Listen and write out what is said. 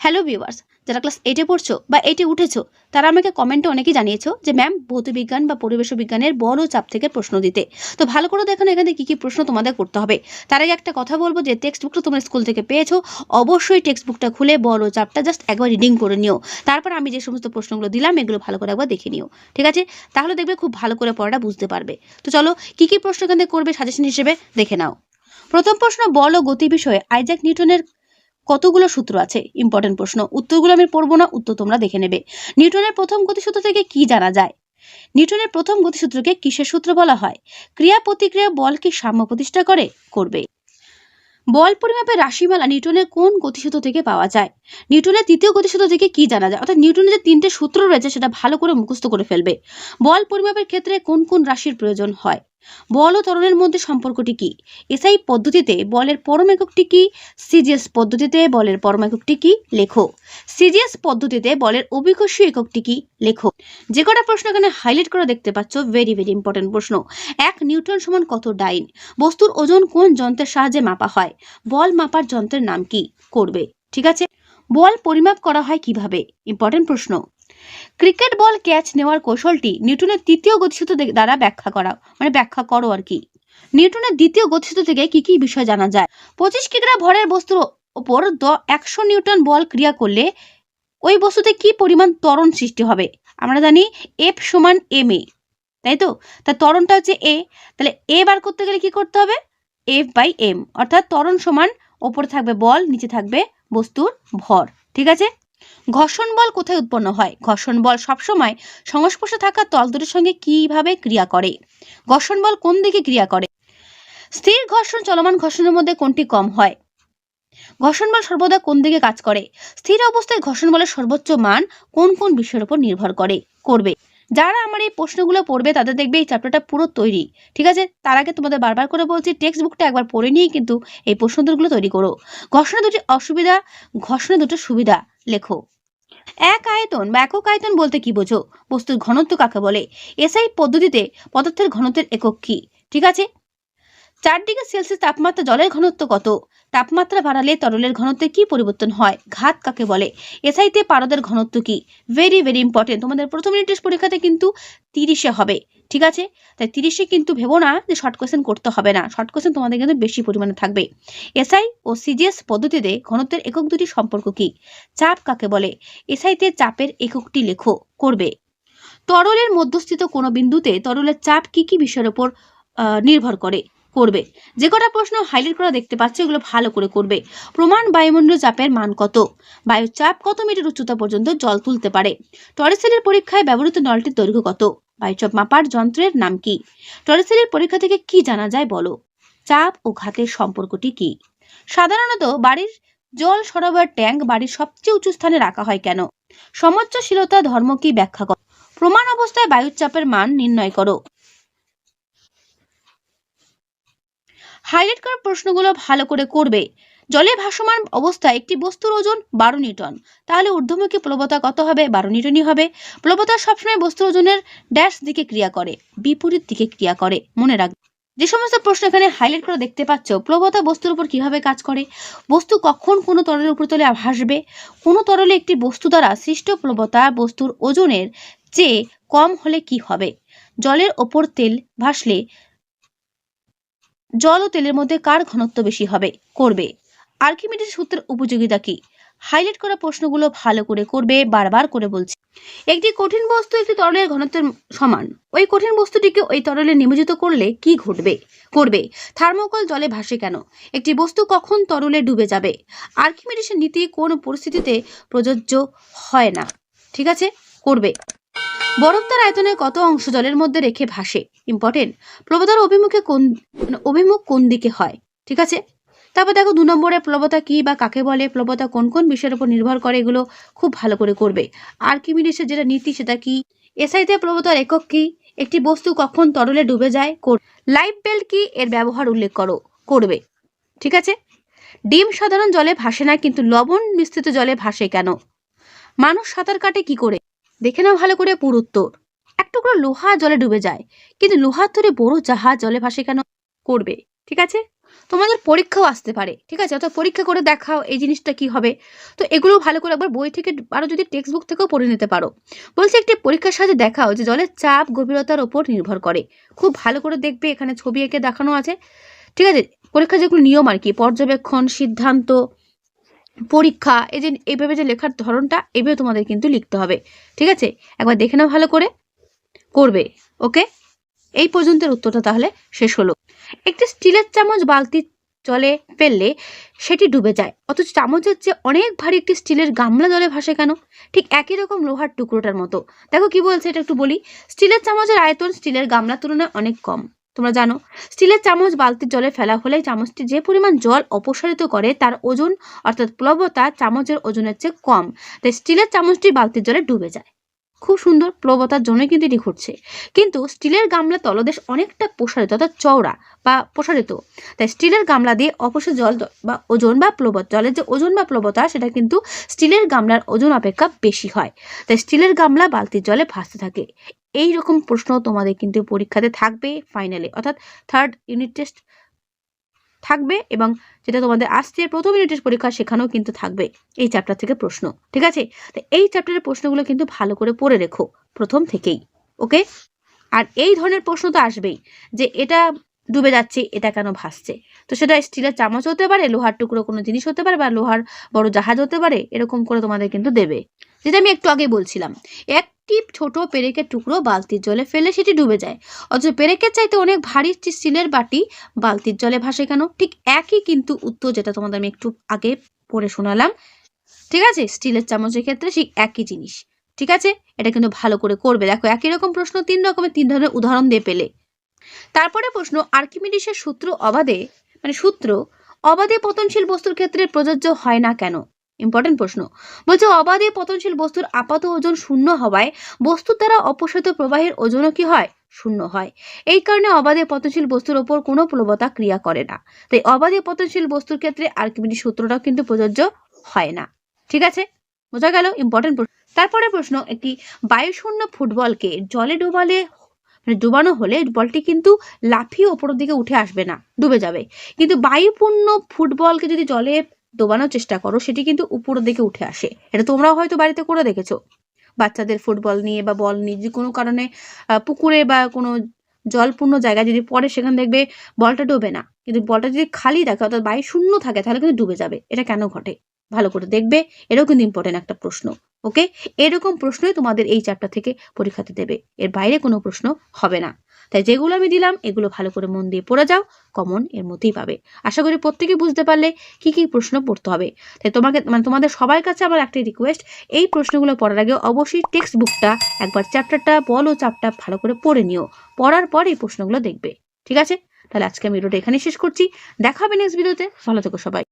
Hello viewers, যারা class 8-এ পড়ছো বা 8-এ উঠেছো তারা আমাকে কমেন্টে অনেকেই জানিয়েছো যে ম্যাম ভৌতবিজ্ঞান বা পরিবেশ বিজ্ঞানের বল ও চাপ থেকে প্রশ্ন দিতে। তো ভালো করে দেখো এখানে কি কি প্রশ্ন তোমাদের করতে হবে। তার আগে একটা কথা বলবো যে টেক্সট বুকটা তোমরা স্কুল থেকে পেয়েছো, অবশ্যই টেক্সট বুকটা খুলে বল ও চাপটা জাস্ট একবার রিডিং করে নিও। তারপর আমি যে সমস্ত প্রশ্নগুলো দিলাম এগুলো ভালো করে একবার দেখে নিও, ঠিক আছে? তাহলে দেখবে খুব ভালো করে পড়াটা বুঝতে পারবে। তো চলো কি কি প্রশ্ন এখানে করবে সাজেশন হিসেবে দেখে নাও। প্রথম প্রশ্ন, বল ও গতি বিষয়ে আইজ্যাক নিউটনের কতগুলো সূত্র আছে? ইম্পর্টেন্ট প্রশ্ন, উত্তরগুলো আমি পড়বো না, উত্তর তোমরা দেখে নেবে। নিউটনের প্রথম গতিসূত্র থেকে কি জানা যায়? নিউটনের প্রথম গতিসূত্রকে কিসের সূত্র বলা হয়? ক্রিয়া প্রতিক্রিয়া বল কি সাম্য প্রতিষ্ঠা করবে? বল পরিমাপের রাশিমালা নিউটনের কোন গতিসূত্র থেকে পাওয়া যায়? নিউটনের তৃতীয় গতিসূত্র থেকে কি জানা যায়? অর্থাৎ নিউটনের যে তিনটে সূত্র রয়েছে সেটা ভালো করে মুখস্থ করে ফেলবে। বল পরিমাপের ক্ষেত্রে কোন কোন রাশির প্রয়োজন হয়? বল ও ত্বরণের মধ্যে সম্পর্কটি কি? এসআই পদ্ধতিতে বলের পরম এককটি কি? সিজিএস পদ্ধতিতে বলের পরম এককটি কি? লেখো। সিজিএস পদ্ধতিতে বলের অভিকর্ষীয় এককটি কি? লেখো। যে কটা প্রশ্ন এখানে হাইলাইট করে দেখতে পাচ্ছ, ভেরি ভেরি ইম্পর্টেন্ট প্রশ্ন। 1 নিউটন সমান কত ডাইন? বস্তুর ওজন কোন যন্ত্রের সাহায্যে মাপা হয়? বল মাপার যন্ত্রের নাম কি? করবে, ঠিক আছে? বল পরিমাপ করা হয় কিভাবে? ইম্পর্টেন্ট প্রশ্ন। ক্রিকেট বল ক্যাচ নেওয়ার কৌশলটি নিউটনের তৃতীয় গতিসূত্র দ্বারা ব্যাখ্যা করো আর কি। নিউটনের দ্বিতীয় গতিসূত্র থেকে কি কি বিষয় জানা যায়? 25 কিগ্রা ভরের বস্তুর উপর 100 নিউটন বল ক্রিয়া করলে ওই বস্তুতে কি পরিমাণ ত্বরণ সৃষ্টি হবে? আমরা জানি এফ সমান এম এ, তাই তো? তা ত্বরণটা হচ্ছে এ, তাহলে এ বার করতে গেলে কি করতে হবে? এফ বাই এম, অর্থাৎ ত্বরণ সমান ওপরে থাকবে বল, নিচে থাকবে বস্তুর ভর, ঠিক আছে? ঘর্ষণ বল কোথায় উৎপন্ন হয়? ঘর্ষণ বল সবসময় সংস্পর্শে থাকা তল দুটির সঙ্গে কিভাবে ক্রিয়া করে? ঘর্ষণ বল কোন দিকে ক্রিয়া করে? স্থির ঘর্ষণ চলমান ঘর্ষণের মধ্যে কোনটি কম হয়? ঘর্ষণ বল সর্বদা কোন দিকে কাজ করে? স্থির অবস্থায় ঘর্ষণ বলের সর্বোচ্চ মান কোন কোন বিষয়ের উপর নির্ভর করবে? যারা আমার এই প্রশ্নগুলো পড়বে তাদের দেখবে এই চ্যাপ্টারটা পুরো তৈরি, ঠিক আছে? তার আগে তোমাদের বারবার করে বলছি টেক্সট বুকটা একবার পড়ে নিয়ে কিন্তু এই প্রশ্নোত্তরগুলো তৈরি করো। ঘর্ষণের দুটি অসুবিধা, ঘর্ষণের দুটো সুবিধা লেখো। এক আয়তন বা একক আয়তন বলতে কি বোঝো? বস্তুর ঘনত্ব কাকে বলে? এসআই পদ্ধতিতে পদার্থের ঘনত্বের একক কি? ঠিক আছে? 4 ডিগ্রি সেলসিয়াস তাপমাত্রা জলের ঘনত্ব কত? তাপমাত্রা বাড়ালে তরলের ঘনত্বে কি পরিবর্তন হয়? ঘাত কাকে বলে? এসআইতে পারদের ঘনত্ব কি? ভেরি ভেরি ইম্পর্টেন্ট, তোমাদের প্রথম ইউনিট টেস্ট পরীক্ষাতে কিন্তু 30-এ হবে, ঠিক আছে? তাই 30-এ কিন্তু ভেবো না যে শর্ট কোয়েশ্চেন করতে হবে না, শর্ট কোয়েশ্চেন তোমাদের কিন্তু বেশি পরিমাণে থাকবে। এসআই ও সিজিএস পদ্ধতিতে ঘনত্বের একক দুটি সম্পর্ক কি? চাপ কাকে বলে? এসআইতে চাপের এককটি লেখো, করবে। তরলের মধ্যস্থিত কোনো বিন্দুতে তরলের চাপ কি কি বিষয়ের উপর নির্ভর করবে। যে কটা প্রশ্ন হাইলাইট করা দেখতে পাচ্ছ এগুলো ভালো করে করবে। প্রমাণ বায়ুমণ্ডলীয় চাপের মান কত? বায়ুর চাপ কত মিটার উচ্চতা পর্যন্ত জল তুলতে পারে? টরিসেলের পরীক্ষায় ব্যবহৃত নলটির দৈর্ঘ্য কত? বায়ুচাপ মাপার যন্ত্রের নাম কি? টরিসেলের পরীক্ষা থেকে কি জানা যায় বলো? চাপ ও ঘাতের সম্পর্কটি কি? সাধারণত বাড়ির জল সরবরাহের ট্যাঙ্ক বাড়ির সবচেয়ে উঁচু স্থানে রাখা হয় কেন? সমোচ্চশীলতা ধর্ম কি ব্যাখ্যা করো? প্রমাণ অবস্থায় বায়ুর চাপের মান নির্ণয় করো। হাইলাইট করা প্রশ্নগুলো ভালো করে করবে। জলে ভাসমান অবস্থায় একটি বস্তুর ওজন 12 নিউটন, তাহলে ঊর্ধ্বমুখী প্লবতা কত হবে? 12 নিউটনই হবে। প্লবতা সবসময় বস্তুর ওজনের ড্যাশ দিকে ক্রিয়া করে, বিপরীত দিকে ক্রিয়া করে, মনে রাখবে। যে সমস্ত প্রশ্ন এখানে হাইলাইট করে দেখতে পাচ্ছ, প্লবতা বস্তুর উপর কিভাবে কাজ করে? বস্তু কখন কোনো তরলের উপরিতলে ভাসবে? কোনো তরলে একটি বস্তু দ্বারা সৃষ্ট প্লবতা বস্তুর ওজনের চেয়ে কম হলে কি হবে? জলের ওপর তেল ভাসলে জল ও তেলের মধ্যে কার ঘনত্ব বেশি হবে? করবে। আর্কিমিডিস সূত্রের উপযোগিতা কি? হাইলাইট করা প্রশ্নগুলো ভালো করে করবে, বারবার করে বলছি। একটি কঠিন বস্তু একটি তরলের ঘনত্বের সমান, ওই কঠিন বস্তুটিকে ওই তরলে নিমজ্জিত করলে কি করবে। থার্মোকল জলে ভাসে কেন? একটি বস্তু কখন তরলে ডুবে যাবে? আর্কিমিডিসের নীতি কোন পরিস্থিতিতে প্রযোজ্য হয় না? ঠিক আছে, করবে। বরফ তার আয়তনের কত অংশ জলের মধ্যে রেখে ভাসে? ইম্পর্টেন্ট। প্লবতার অভিমুখ কোন দিকে হয়? ঠিক আছে। তারপর দেখো 2 নম্বরে প্লবতা কি বা কাকে বলে, প্লবতা কোন কোন বিষয়ের উপর নির্ভর করে, এগুলো খুব ভালো করে করবে। আর্কিমিডিসের যেটা নীতি সেটা কি? এসআইতে প্লবতার একক কি? একটি বস্তু কখন তরলে ডুবে যায়? লাইফ বেল্ট কি? এর ব্যবহার উল্লেখ করবে, ঠিক আছে। ডিম সাধারণ জলে ভাসে না কিন্তু লবণ মিশ্রিত জলে ভাসে কেন? মানুষ সাঁতার কাটে কি করে? দেখে নাও ভালো করে পুরো উত্তর। এক টুকরো লোহা জলে ডুবে যায় কিন্তু লোহার তৈরি বড় জাহাজ জলে ভাসে কেন? করবে, ঠিক আছে। তোমাদের পরীক্ষাও আসতে পারে, ঠিক আছে? অর্থাৎ পরীক্ষা করে দেখাও এই জিনিসটা কি হবে। তো এগুলো ভালো করে একবার বই থেকে আরো যদি টেক্সট বুক থেকেও পড়ে নিতে পারো। বলছে একটি পরীক্ষার সাথে দেখাও যে জলের চাপ গভীরতার উপর নির্ভর করে। খুব ভালো করে দেখবে, এখানে ছবি এঁকে দেখানো আছে, ঠিক আছে? পরীক্ষার যেগুলো নিয়ম আর কি, পর্যবেক্ষণ, সিদ্ধান্ত, পরীক্ষা, এই যে এইভাবে যে লেখার ধরনটা এইভাবে তোমাদের কিন্তু লিখতে হবে, ঠিক আছে? একবার দেখে নাও ভালো করে, করবে। ওকে, এই পর্যন্তের উত্তরটা তাহলে শেষ হলো। একটি স্টিলের চামচ বালতির জলে ফেললে সেটি ডুবে যায়, অথচ চামচের চেয়ে অনেক ভারী একটি স্টিলের গামলা জলে ভাসে কেন? ঠিক একই রকম লোহার টুকরোটার মতো। দেখো কি বলছে, এটা একটু বলি। স্টিলের চামচের আয়তন স্টিলের গামলার তুলনায় অনেক কম। তোমরা জানো, স্টিলের চামচ বালতির জলে ফেলা হলে চামচটি যে পরিমাণ জল অপসারিত করে তার ওজন অর্থাৎ প্লবতা চামচের ওজনের চেয়ে কম, তাই স্টিলের চামচটি বালতির জলে ডুবে যায়। খুব সুন্দর, প্লবতার জন্যই কিন্তু এটি ঘটছে। কিন্তু স্টিলের গামলা তলদেশ অনেকটা প্রসারিত অর্থাৎ চওড়া বা প্রসারিত, তাই স্টিলের গামলা দিয়ে অপসারিত জল বা ওজন বা প্লবতা, জলের যে ওজন বা প্লবতা সেটা কিন্তু স্টিলের গামলার ওজন অপেক্ষা বেশি হয়, তাই স্টিলের গামলা বালতির জলে ভাসতে থাকে। এই রকম প্রশ্ন তোমাদের কিন্তু পরীক্ষাতে থাকবে ফাইনালে, অর্থাৎ থার্ড ইউনিট টেস্ট থাকবে, এবং যেটা তোমাদের আসছে প্রথম ইউনিটের পরীক্ষা সেখানেও কিন্তু থাকবে এই চ্যাপ্টার থেকে প্রশ্ন, ঠিক আছে? তো এই চ্যাপ্টারের প্রশ্নগুলো কিন্তু ভালো করে পড়ে রেখো প্রথম থেকেই। ওকে, আর এই ধরনের প্রশ্ন তো আসবেই, যে এটা ডুবে যাচ্ছে, এটা কেন ভাসছে। তো সেটা স্টিলের চামচ হতে পারে, লোহার টুকরো কোনো জিনিস হতে পারে, বা লোহার বড় জাহাজ হতে পারে, এরকম করে তোমাদের কিন্তু দেবে। যেটা আমি একটু আগে বলছিলাম, একটি ছোট পেরেকের টুকরো বালতির জলে ফেলে সেটি ডুবে যায়, অথচ পেরেকের চাইতে অনেক ভারী স্টিলের বাটি বালতির জলে ভাসে কেন? ঠিক একই কিন্তু উত্তর, যেটা তোমাদের আমি একটু আগে পড়ে শোনালাম, ঠিক আছে? স্টিলের চামচের ক্ষেত্রে সেই একই জিনিস, ঠিক আছে? এটা কিন্তু ভালো করে করবে। দেখো একই রকম প্রশ্ন তিন ধরনের উদাহরণ দিয়ে পেলে। তারপরে প্রশ্ন, আর্কিমিডিসের সূত্র অবাধে সূত্র অবাধে পতনশীল বস্তুর ক্ষেত্রে প্রযোজ্য হয় না কেন? ইম্পর্টেন্ট প্রশ্ন। বলছে অবাধে পতনশীল বস্তুর আপাত ওজন শূন্য হওয়ায় বস্তুর দ্বারা অপসারিত প্রবাহের ওজনও কি হয়? শূন্য হয়। এই কারণে অবাধে পতনশীল বস্তুর ওপর কোনো প্লবতা ক্রিয়া করে না, তাই অবাধে পতনশীল বস্তুর ক্ষেত্রে আর্কিমিডিস সূত্রটাও কিন্তু প্রযোজ্য হয় না, ঠিক আছে? বোঝা গেল? ইম্পর্টেন্ট প্রশ্ন। তারপরে প্রশ্ন, একটি বায়ুশূন্য ফুটবলকে জলে ডুবানো হলে বলটি কিন্তু লাফিয়ে ওপরের দিকে উঠে আসবে না, ডুবে যাবে। কিন্তু বায়ুপূর্ণ ফুটবলকে যদি জলে ডোবানোর চেষ্টা করো সেটি কিন্তু উপরের দিকে উঠে আসে। এটা তোমরাও হয়তো বাড়িতে করে দেখেছো, বাচ্চাদের ফুটবল নিয়ে বা বল নিয়ে যদি কোনো কারণে পুকুরে বা কোনো জলপূর্ণ জায়গায় যদি পড়ে, সেখানে দেখবে বলটা ডোবে না, কিন্তু বলটা যদি খালি থাকে অর্থাৎ বায়ু শূন্য থাকে তাহলে কিন্তু ডুবে যাবে। এটা কেন ঘটে ভালো করে দেখবে, এটাও কিন্তু ইম্পর্টেন্ট একটা প্রশ্ন। ওকে, এরকম প্রশ্নই তোমাদের এই চ্যাপ্টার থেকে পরীক্ষাতে দেবে, এর বাইরে কোনো প্রশ্ন হবে না। তাই যেগুলো আমি দিলাম এগুলো ভালো করে মন দিয়ে পড়ে যাও, কমন এর মধ্যেই পাবে। আশা করি প্রত্যেকে বুঝতে পারলে কি কি প্রশ্ন পড়তে হবে। তাই তোমাদের সবার কাছে আমার একটা রিকোয়েস্ট, এই প্রশ্নগুলো পড়ার আগে অবশ্যই টেক্সট বুকটা একবার চ্যাপ্টারটা বলো চাপটা ভালো করে পড়ে নিও, পড়ার পর এই প্রশ্নগুলো দেখবে, ঠিক আছে? তাহলে আজকে আমি ভিডিওটা এখানে শেষ করছি, দেখা হবে নেক্সট ভিডিওতে। ভালো থেকো সবাই।